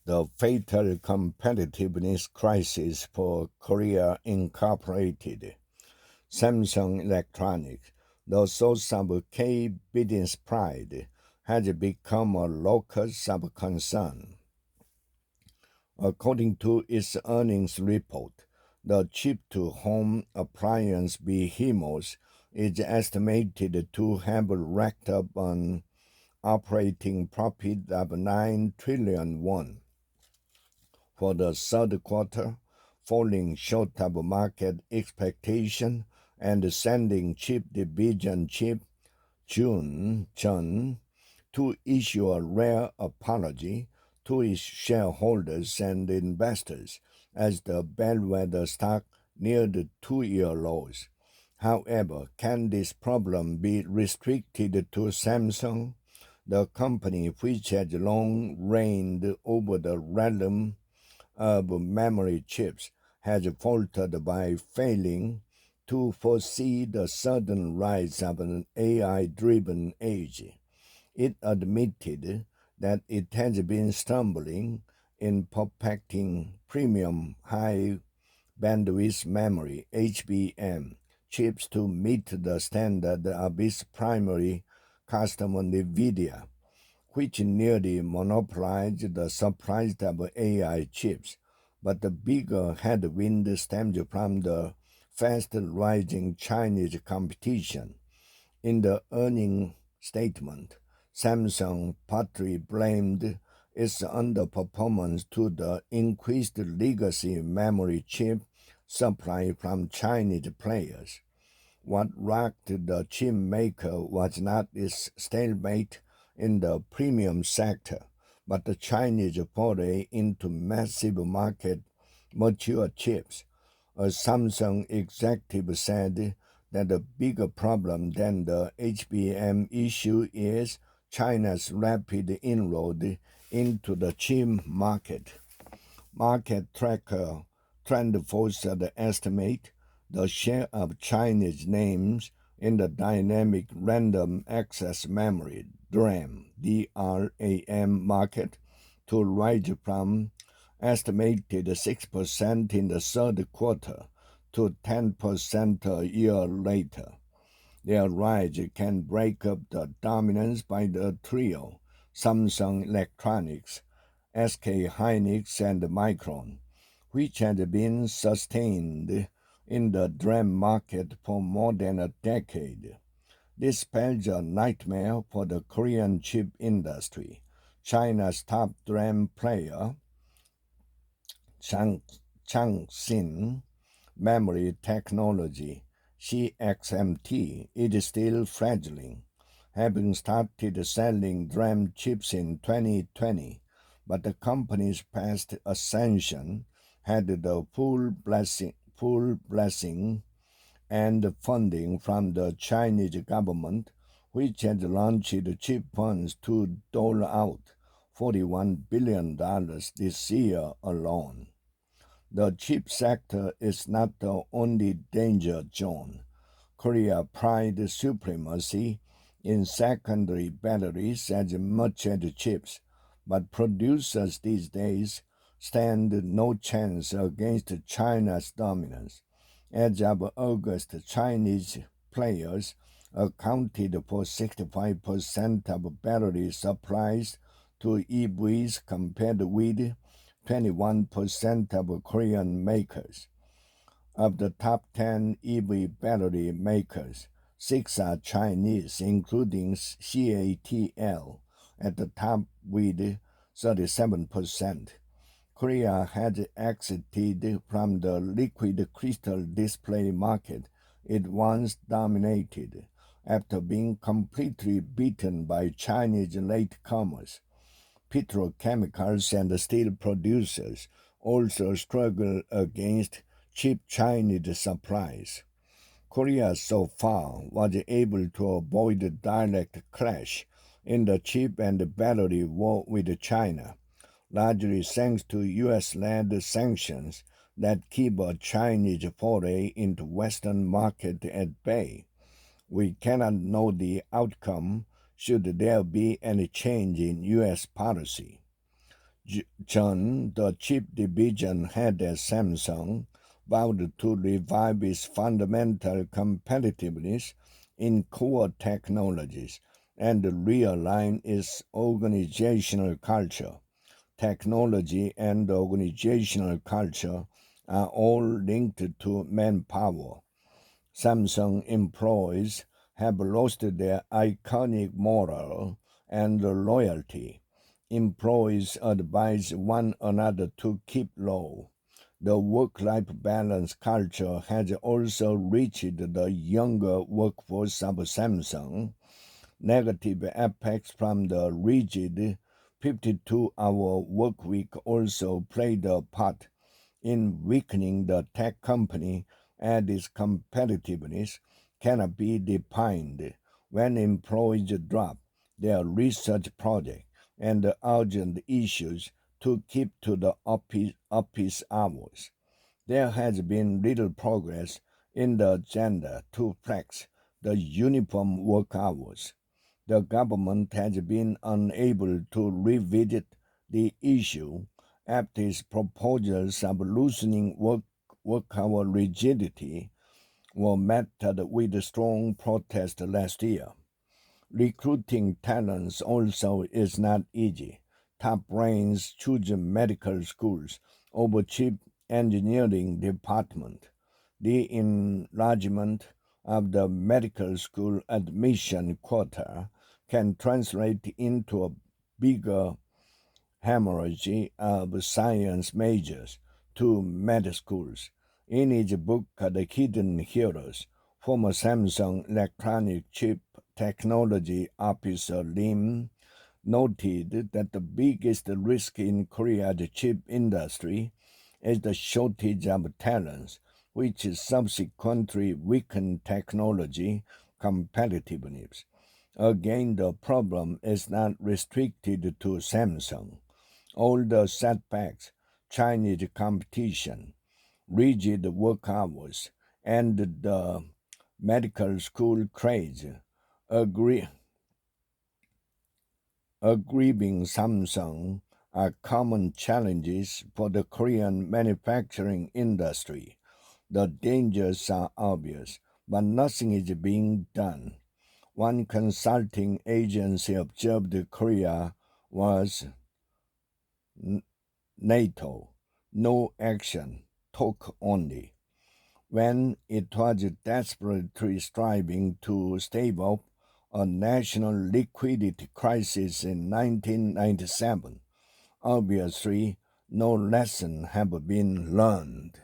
The fatal competitiveness crisis for Korea Incorporated. Samsung Electronics, the source of K-business pride, has become a locus of concern. According to its earnings report, the chip-to-home appliance behemoth is estimated to have racked up an operating profit of 9 trillion won for the third quarter, falling short of market expectation and sending chip division Chip Jun Chen to issue a rare apology to its shareholders and investors as the bellwether stock neared two-year lows. However, can this problem be restricted to Samsung, the company which has long reigned over the realm of memory chips, has faltered by failing to foresee the sudden rise of an AI-driven age? It admitted that it has been stumbling in perfecting premium high bandwidth memory (HBM) chips to meet the standard of its primary customer NVIDIA, which nearly monopolized the supply of AI chips. But the bigger headwind stems from the fast-rising Chinese competition. In the earnings statement, Samsung partly blamed its underperformance to the increased legacy memory chip supply from Chinese players. What rocked the chip maker was not its stalemate in the premium sector, but the Chinese foray into massive market mature chips. A Samsung executive said that the bigger problem than the HBM issue is China's rapid inroad into the chip market. Market tracker TrendForce estimate the share of Chinese names in the dynamic random access memory DRAM market to rise from estimated 6% in the third quarter to 10% a year later. Their rise can break up the dominance by the trio Samsung Electronics, SK Hynix, and Micron, which had been sustained in the DRAM market for more than a decade. This spells a nightmare for the Korean chip industry. China's top DRAM player, Changxin Memory Technology, CXMT, is still fragile, having started selling DRAM chips in 2020, but the company's past ascension had the full blessing and funding from the Chinese government, which had launched chip funds to dole out $41 billion this year alone. The chip sector is not the only danger zone. Korea pride supremacy in secondary batteries as much as chips, but producers these days stand no chance against China's dominance. As of August, Chinese players accounted for 65% of battery supplies to EVs compared with 21% of Korean makers. Of the top 10 EV battery makers, 6 are Chinese, including CATL, at the top with 37%. Korea has exited from the liquid crystal display market it once dominated after being completely beaten by Chinese latecomers. Petrochemicals and steel producers also struggle against cheap Chinese supplies. Korea so far was able to avoid a direct clash in the chip and battery war with China, largely thanks to U.S.-led sanctions that keep a Chinese foray into Western market at bay. We cannot know the outcome should there be any change in U.S. policy. John, the chip division head at Samsung, vowed to revive its fundamental competitiveness in core technologies and realign its organizational culture. Technology and organizational culture are all linked to manpower. Samsung employees have lost their iconic morale and loyalty. Employees advise one another to keep low. The work-life balance culture has also reached the younger workforce of Samsung. Negative effects from the rigid 52-hour work week also played a part in weakening the tech company, and its competitiveness cannot be defined when employees drop their research project and the urgent issues to keep to the office hours. There has been little progress in the agenda to flex the uniform work hours. The government has been unable to revisit the issue after its proposals of loosening work hour rigidity were met with strong protest last year. Recruiting talents also is not easy. Top brains choose medical schools over cheap engineering department. The enlargement of the medical school admission quota can translate into a bigger hemorrhage of science majors to med schools. In his book, The Hidden Heroes, former Samsung electronic chip technology officer Lim noted that the biggest risk in Korea's chip industry is the shortage of talents, which subsequently weakened technology competitiveness. Again, the problem is not restricted to Samsung. All the setbacks, Chinese competition, rigid work hours, and the medical school craze agree, aggrieving Samsung are common challenges for the Korean manufacturing industry. The dangers are obvious, but nothing is being done. One consulting agency observed Korea was NATO, no action, talk only. When it was desperately striving to stave off a national liquidity crisis in 1997, obviously no lesson have been learned.